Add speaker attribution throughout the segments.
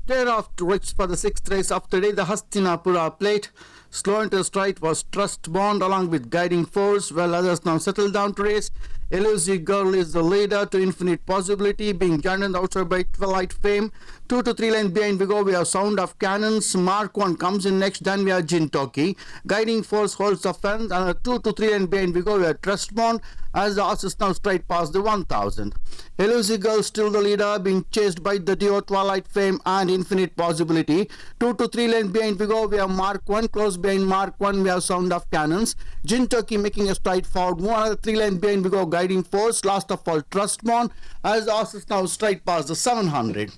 Speaker 1: They're off to race for the sixth race of the day, the Hasthinapura Plate. Slow into stride was Trust Bond along with Guiding Force, while others now settle down to race. Elusive Girl is the leader to Infinite Possibility, being joined on the outside by Twilight Fame. 2 to 3 lengths behind we go, we have Sound of Cannons. Mark 1 comes in next, then we have Jintoki. Guiding Force holds the fence, and 2 to 3 lengths behind we go, we have Trust Bond, as the horses now straight past the 1000. Elusive Girl still the leader, being chased by the duo Twilight Fame and Infinite Possibility. 2 to 3 lengths behind we go, we have Mark 1. Close behind Mark 1, we have Sound of Cannons. Jintoki making a stride forward. 1 other 3 lengths behind we go, Guiding Force. Last of all, Trust Bond, as the horses now straight past the 700.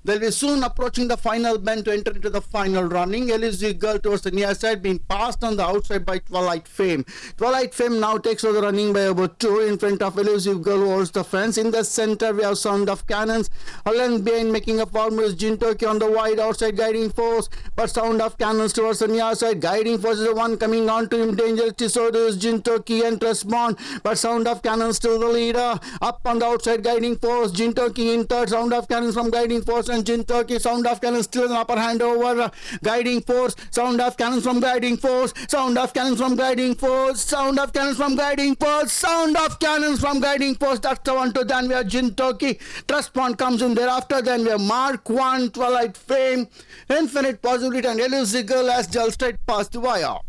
Speaker 1: They'll be soon approaching the final bend to enter into the final running. Elusive Girl towards the near side, being passed on the outside by Twilight Fame. Twilight Fame now takes over the running by about 2 in front of Elusive Girl, who holds the fence. In the center, we have Sound of Cannons. A length behind, making a forward is Jintoki on the wide outside, Guiding Force. But Sound of Cannons towards the near side. Guiding Force is the one coming on to him. Dangerously so is Jintoki and Trust Bond. But Sound of Cannons still the leader. Up on the outside, Guiding Force. Jintoki in third. Sound of Cannons from Guiding Force and Jintoki. Sound of Cannons still an upper hand over Guiding Force. Sound of Cannons from Guiding Force. Sound of Cannons from Guiding Force. Sound of Cannons from Guiding Force. Sound of Cannons from Guiding Force. That's the one to. Then we have Jintoki. Trust Bond comes in thereafter. Then we have Mark 1, Twilight Fame, Infinite Possibility, and Elusive Girl as Jal straight past the wire.